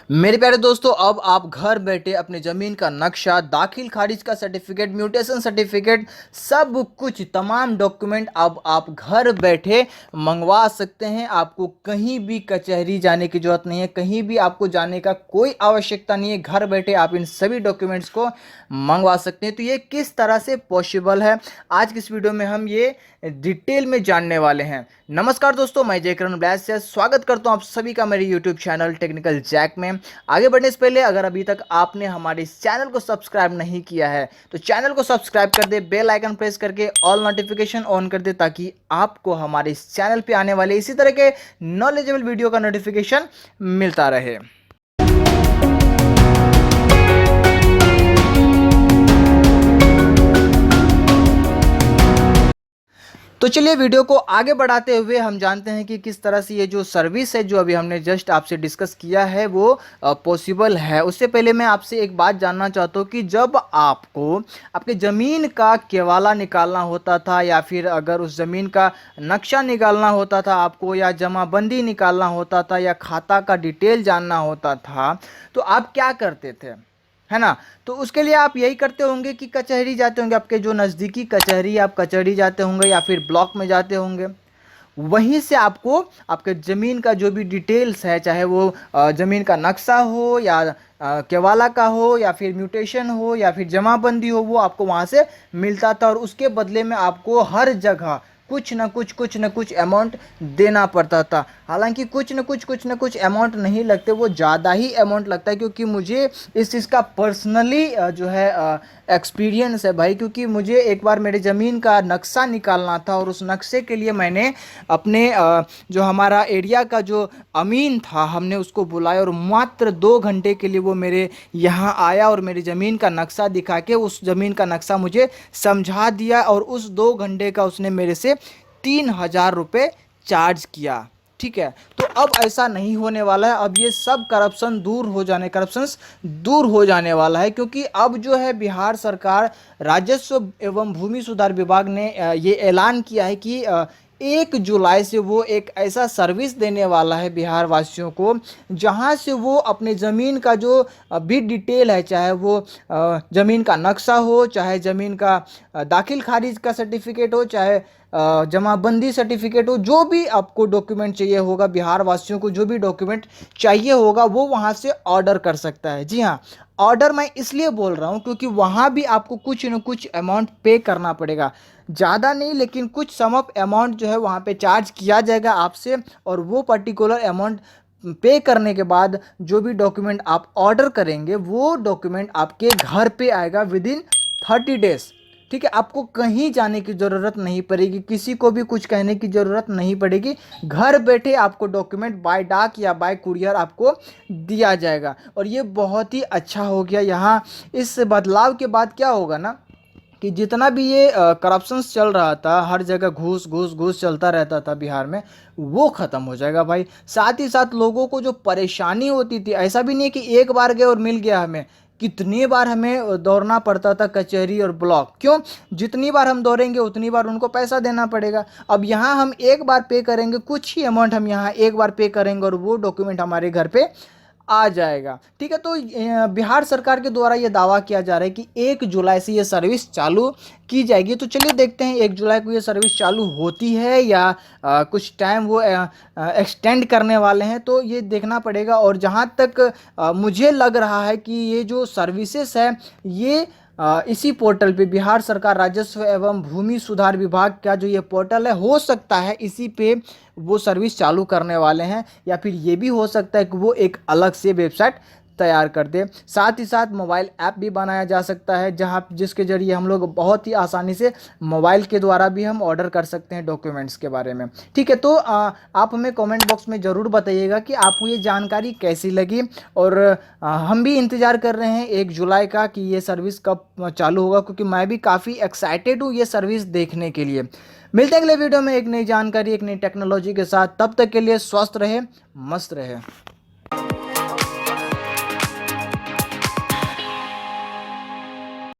मेरे प्यारे दोस्तों, अब आप घर बैठे अपने ज़मीन का नक्शा, दाखिल खारिज का सर्टिफिकेट, म्यूटेशन सर्टिफिकेट, सब कुछ तमाम डॉक्यूमेंट अब आप घर बैठे मंगवा सकते हैं। आपको कहीं भी कचहरी जाने की ज़रूरत नहीं है, कहीं भी आपको जाने का कोई आवश्यकता नहीं है। घर बैठे आप इन सभी डॉक्यूमेंट्स को मंगवा सकते हैं। तो ये किस तरह से पॉसिबल है, आज की इस वीडियो में हम ये डिटेल में जानने वाले हैं। नमस्कार दोस्तों, मैं जयकरण ब्लैस से स्वागत करता हूं आप सभी का मेरे यूट्यूब चैनल टेक्निकल जैक में। आगे बढ़ने से पहले अगर अभी तक आपने हमारे इस चैनल को सब्सक्राइब नहीं किया है तो चैनल को सब्सक्राइब कर दे, बेल आइकन प्रेस करके ऑल नोटिफिकेशन ऑन कर दे, ताकि आपको हमारे इस चैनल पे आने वाले इसी तरह के नॉलेजेबल वीडियो का नोटिफिकेशन मिलता रहे। तो चलिए वीडियो को आगे बढ़ाते हुए हम जानते हैं कि किस तरह से ये जो सर्विस है जो अभी हमने जस्ट आपसे डिस्कस किया है वो पॉसिबल है। उससे पहले मैं आपसे एक बात जानना चाहता हूँ कि जब आपको आपके ज़मीन का केवाला निकालना होता था, या फिर अगर उस ज़मीन का नक्शा निकालना होता था आपको, या जमाबंदी निकालना होता था, या खाता का डिटेल जानना होता था, तो आप क्या करते थे, है ना। तो उसके लिए आप यही करते होंगे कि कचहरी जाते होंगे, आपके जो नज़दीकी कचहरी, आप कचहरी जाते होंगे या फिर ब्लॉक में जाते होंगे। वहीं से आपको आपके ज़मीन का जो भी डिटेल्स है, चाहे वो ज़मीन का नक्शा हो, या केवाला का हो, या फिर म्यूटेशन हो, या फिर जमाबंदी हो, वो आपको वहाँ से मिलता था। और उसके बदले में आपको हर जगह कुछ न कुछ अमाउंट देना पड़ता था। हालांकि कुछ न कुछ अमाउंट नहीं लगते, वो ज़्यादा ही अमाउंट लगता है, क्योंकि मुझे इस चीज़ का पर्सनली जो है एक्सपीरियंस है भाई। क्योंकि मुझे एक बार मेरे ज़मीन का नक्शा निकालना था, और उस नक्शे के लिए मैंने अपने जो हमारा एरिया का जो अमीन था, हमने उसको बुलाया, और मात्र 2 घंटे के लिए वो मेरे यहाँ आया और मेरी ज़मीन का नक्शा दिखा के उस ज़मीन का नक्शा मुझे समझा दिया। और उस 2 घंटे का उसने मेरे से 3,000 रुपये चार्ज किया। ठीक है, तो अब ऐसा नहीं होने वाला है। अब ये सब करप्शंस दूर हो जाने वाला है, क्योंकि अब जो है बिहार सरकार राजस्व एवं भूमि सुधार विभाग ने ये ऐलान किया है कि 1 जुलाई से वो एक ऐसा सर्विस देने वाला है बिहार वासियों को, जहां से वो अपने ज़मीन का जो भी डिटेल है, चाहे वो ज़मीन का नक्शा हो, चाहे ज़मीन का दाखिल खारिज का सर्टिफिकेट हो, चाहे जमाबंदी सर्टिफिकेट हो, जो भी आपको डॉक्यूमेंट चाहिए होगा, बिहार वासियों को जो भी डॉक्यूमेंट चाहिए होगा, वो वहाँ से ऑर्डर कर सकता है। जी हाँ, ऑर्डर मैं इसलिए बोल रहा हूँ क्योंकि वहाँ भी आपको कुछ न कुछ अमाउंट पे करना पड़ेगा। ज़्यादा नहीं, लेकिन कुछ सम ऑफ अमाउंट जो है वहाँ पे चार्ज किया जाएगा आपसे, और वो पर्टिकुलर अमाउंट पे करने के बाद जो भी डॉक्यूमेंट आप ऑर्डर करेंगे, वो डॉक्यूमेंट आपके घर पे आएगा विदिन 30 डेज। ठीक है, आपको कहीं जाने की ज़रूरत नहीं पड़ेगी, किसी को भी कुछ कहने की ज़रूरत नहीं पड़ेगी। घर बैठे आपको डॉक्यूमेंट बाय डाक या बाय कुरियर आपको दिया जाएगा। और ये बहुत ही अच्छा हो गया। यहाँ इस बदलाव के बाद क्या होगा ना, कि जितना भी ये करप्शंस चल रहा था, हर जगह घूस घूस घूस चलता रहता था बिहार में, वो ख़त्म हो जाएगा भाई। साथ ही साथ लोगों को जो परेशानी होती थी, ऐसा भी नहीं कि एक बार गए और मिल गया हमें, कितनी बार हमें दौड़ना पड़ता था कचहरी और ब्लॉक। क्यों? जितनी बार हम दौड़ेंगे उतनी बार उनको पैसा देना पड़ेगा। अब यहाँ हम एक बार पे करेंगे, कुछ ही अमाउंट हम यहाँ एक बार पे करेंगे, और वो डॉक्यूमेंट हमारे घर पे आ जाएगा। ठीक है, तो बिहार सरकार के द्वारा ये दावा किया जा रहा है कि 1 जुलाई से ये सर्विस चालू की जाएगी। तो चलिए देखते हैं 1 जुलाई को ये सर्विस चालू होती है या कुछ टाइम वो एक्सटेंड करने वाले हैं, तो ये देखना पड़ेगा। और जहाँ तक मुझे लग रहा है कि ये जो सर्विसेज है, ये इसी पोर्टल पे बिहार सरकार राजस्व एवं भूमि सुधार विभाग का जो ये पोर्टल है, हो सकता है इसी पे वो सर्विस चालू करने वाले हैं, या फिर ये भी हो सकता है कि वो एक अलग से वेबसाइट तैयार कर दे। साथ ही साथ मोबाइल ऐप भी बनाया जा सकता है, जहाँ जिसके ज़रिए हम लोग बहुत ही आसानी से मोबाइल के द्वारा भी हम ऑर्डर कर सकते हैं डॉक्यूमेंट्स के बारे में। ठीक है, तो आप हमें कमेंट बॉक्स में ज़रूर बताइएगा कि आपको ये जानकारी कैसी लगी। और हम भी इंतज़ार कर रहे हैं 1 जुलाई का कि ये सर्विस कब चालू होगा, क्योंकि मैं भी काफ़ी एक्साइटेड हूँ ये सर्विस देखने के लिए। मिलते हैं अगले वीडियो में एक नई जानकारी, एक नई टेक्नोलॉजी के साथ। तब तक के लिए स्वस्थ रहे, मस्त रहे।